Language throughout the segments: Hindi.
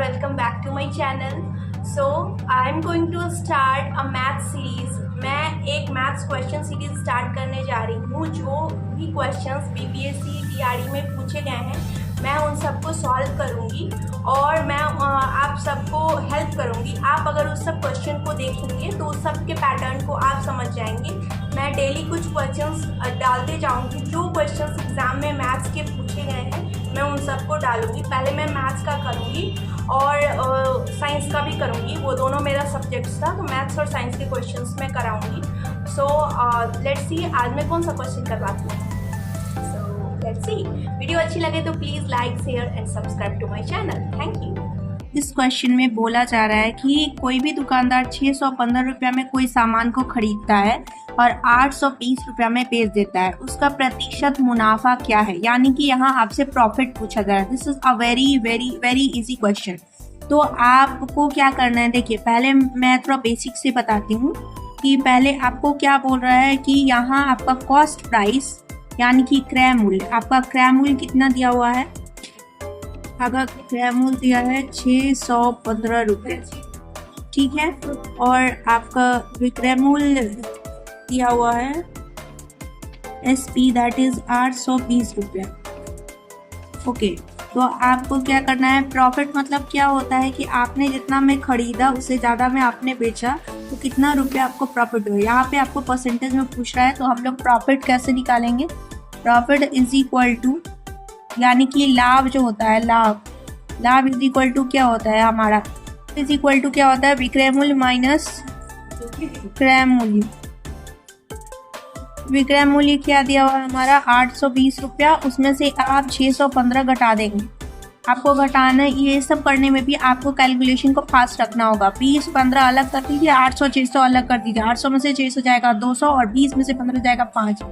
welcome back to my channel. So I'm going to start a math series. मैं एक मैथ्स क्वेश्चन सीरीज स्टार्ट करने जा रही हूँ। जो भी क्वेश्चंस बीपीएससी टीआरई में पूछे गए हैं मैं उन सबको सॉल्व करूँगी और मैं आप सबको हेल्प करूँगी। आप अगर उस सब क्वेश्चन को देखेंगे तो उस सब के पैटर्न को आप समझ जाएंगे। मैं डेली कुछ क्वेश्चंस डालते जाऊँगी। जो क्वेश्चंस एग्ज़ाम में मैथ्स के पूछे गए हैं मैं उन सबको डालूँगी। पहले मैं मैथ्स का करूँगी और साइंस का भी करूँगी। वो दोनों मेरा सब्जेक्ट्स था, तो मैथ्स और साइंस के क्वेश्चंस मैं कराऊँगी। सो लेट्स सी आज मैं कौन सा क्वेश्चन करवाती हूँ। So let's see. वीडियो अच्छी लगे तो please like share and subscribe to my channel. Thank you. इस क्वेश्चन में बोला जा रहा है कि कोई भी दुकानदार 615 रुपया में कोई सामान को खरीदता है और 820 रुपया में बेच देता है, उसका प्रतिशत मुनाफा क्या है। यानी कि यहाँ आपसे प्रॉफिट पूछा जा रहा है। This is a very very very easy question. तो आपको क्या करना है, देखिए पहले मैं थोड़ा बेसिक से बताती हूँ कि पहले आपको क्या बोल रहा है कि यहाँ आपका कॉस्ट प्राइस यानी कि क्रय मूल्य, आपका क्रय मूल्य कितना दिया हुआ है। आपका क्रय मूल्य दिया है 615 रुपये, ठीक है। और आपका विक्रय मूल्य दिया हुआ है SP, दैट इज 820 रुपया। ओके, तो आपको क्या करना है, प्रॉफिट मतलब क्या होता है कि आपने जितना में खरीदा उससे ज़्यादा में आपने बेचा तो कितना रुपया आपको प्रॉफिट हुआ। यहाँ पे आपको परसेंटेज में पूछ रहा है, तो हम लोग प्रॉफिट कैसे निकालेंगे। प्रॉफिट इज इक्वल टू, यानी कि लाभ जो होता है, लाभ इज इक्वल टू क्या होता है हमारा, इज इक्वल टू क्या होता है, विक्रय मूल्य माइनस क्रय मूल्य। विक्रय मूल्य क्या दिया हुआ है हमारा 820 रुपया, उसमें से आप 615 घटा देंगे। आपको घटाना, ये सब करने में भी आपको कैलकुलेशन को फास्ट रखना होगा। 20 15 अलग कर दीजिए, 800 600 अलग कर दीजिए। 800 में से 600 जाएगा 200 और 20 में से 15 जाएगा 5।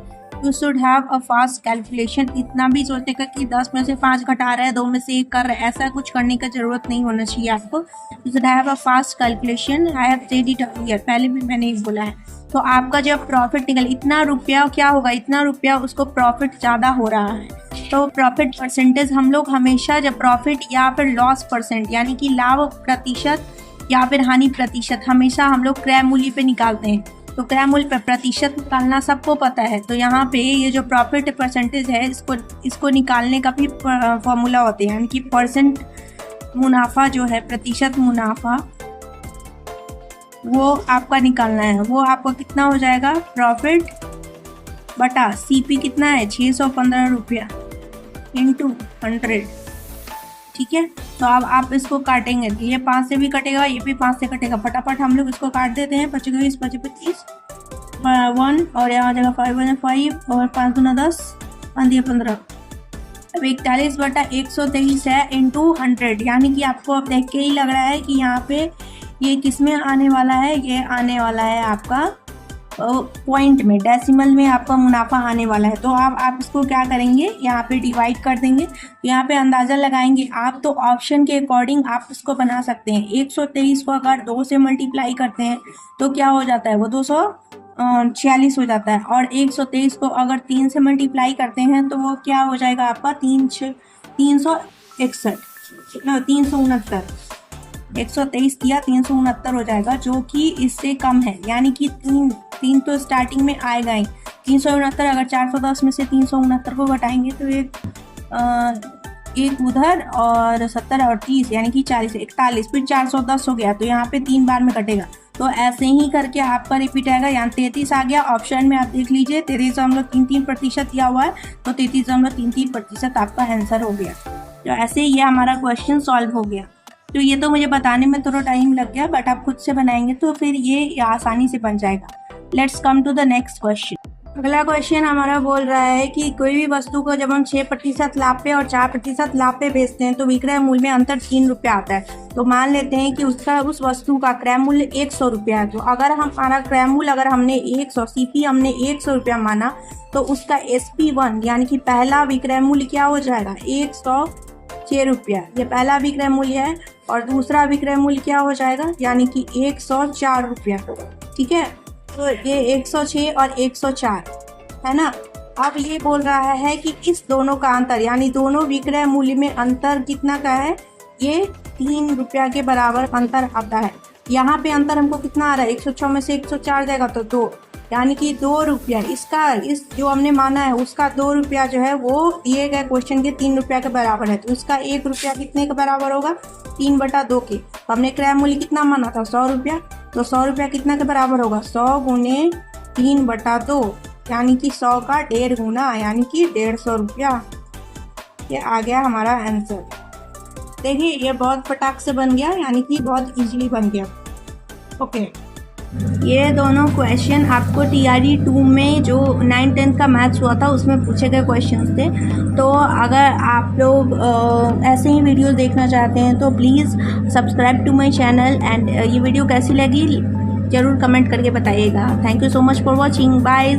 You should have a fast calculation. इतना भी सोचने का कि 10 में से 5 घटा रहे हैं, 2 में से 1 कर रहे हैं, ऐसा कुछ करने का जरूरत नहीं होना चाहिए आपको। You should have a fast calculation. I have said it earlier, पहले भी मैंने एक बोला है। तो आपका जब प्रॉफिट निकल इतना रुपया क्या होगा, इतना रुपया उसको प्रॉफिट ज़्यादा हो रहा है। तो प्रॉफिट परसेंटेज हम लोग हमेशा जब प्रॉफिट या फिर लॉस परसेंट यानी कि लाभ प्रतिशत या फिर हानि प्रतिशत, हमेशा हम लोग क्रय मूल्य पे निकालते हैं। तो क्रय मूल्य पे प्रतिशत निकालना सबको पता है। तो यहाँ पे ये जो प्रॉफिट परसेंटेज है इसको निकालने का भी फॉर्मूला होता है, यानी कि परसेंट मुनाफा जो है, प्रतिशत मुनाफा, वो आपका निकालना है। वो आपको कितना हो जाएगा, प्रॉफिट बटा सीपी कितना है 615 रुपया इंटू 100, ठीक है। तो अब आप इसको काटेंगे, ये 5 से भी कटेगा, ये भी 5 से कटेगा। फटाफट हम लोग इसको काट देते हैं। 25 25 25 1 और यहाँ जगह 5 1 5 और 5 2 10 5 15। अब 41 बटा 123 है इंटू 100, यानी कि आपको अब देख के ही लग रहा है कि यहाँ पे ये किस में आने वाला है, ये आने वाला है आपका पॉइंट में, डेसिमल में आपका मुनाफा आने वाला है। तो आप इसको क्या करेंगे, यहाँ पे डिवाइड कर देंगे। यहाँ पे अंदाज़ा लगाएंगे आप, तो ऑप्शन के अकॉर्डिंग आप इसको बना सकते हैं। 123 को अगर 2 से मल्टीप्लाई करते हैं तो क्या हो जाता है, वो 246 हो जाता है। और 123 को अगर 3 से मल्टीप्लाई करते हैं तो वो क्या हो जाएगा आपका 361, 369। 123 दिया 369 हो जाएगा, जो कि इससे कम है। यानी कि तीन तो स्टार्टिंग में आएगा ही। 369 अगर 410 में से 369 को घटाएंगे तो एक उधर और 70 और 30 यानी कि 40 41, फिर 410 हो गया। तो यहाँ पे 3 बार में कटेगा। तो ऐसे ही करके आपका रिपीट आएगा। यहाँ 33 आ गया। ऑप्शन में आप देख लीजिए 33.33% दिया हुआ है, तो 33.33% आपका आंसर हो गया। तो ऐसे ये हमारा क्वेश्चन सॉल्व हो गया। तो ये तो मुझे बताने में थोड़ा टाइम लग गया, बट आप खुद से बनाएंगे तो फिर ये आसानी से बन जाएगा। Let's come to the next question. अगला क्वेश्चन हमारा बोल रहा है कि कोई भी वस्तु को जब हम 6% लाभ पे और 4% लाभ पे बेचते हैं तो विक्रय मूल्य में अंतर 3 रुपया आता है। तो मान लेते हैं कि उस वस्तु का क्रय मूल्य 100 रुपया है। तो अगर हमारा क्रय मूल्य अगर हमने 100, CP हमने 100 रुपया माना, तो उसका SP1 यानी कि पहला विक्रय मूल्य क्या हो जाएगा 106 रुपया। ये पहला विक्रय मूल्य है। और दूसरा विक्रय मूल्य क्या हो जाएगा, यानी कि 104 रुपया, ठीक है। तो ये 106 और 104 है ना। अब ये बोल रहा है कि इस दोनों का अंतर, यानी दोनों विक्रय मूल्य में अंतर कितना का है, ये 3 रुपया के बराबर अंतर आता है। यहाँ पे अंतर हमको कितना आ रहा है, 106 में से 104 जाएगा तो 2, यानी कि 2 रुपया। इसका इस जो हमने माना है उसका 2 रुपया जो है वो दिए गए क्वेश्चन के 3 रुपया के बराबर है, तो इसका 1 रुपया कितने के बराबर होगा, 3/2 के। तो हमने क्रय मूल्य कितना माना था, 100 रुपया, तो 100 रुपया कितना के बराबर होगा, 100 गुने 3/2, यानी कि 100 का 1.5 गुना, यानी कि 150 रुपया। ये आ गया हमारा आंसर। देखिए ये बहुत फटाक से बन गया, यानी कि बहुत इजीली बन गया। ओके, ये दोनों क्वेश्चन आपको TRE 2 में जो 9th-10th का मैथ्स हुआ था उसमें पूछे गए क्वेश्चंस थे। तो अगर आप लोग ऐसे ही वीडियोस देखना चाहते हैं तो please subscribe to my channel and ये वीडियो कैसी लगी ज़रूर कमेंट करके बताइएगा। Thank you so much for watching, bye.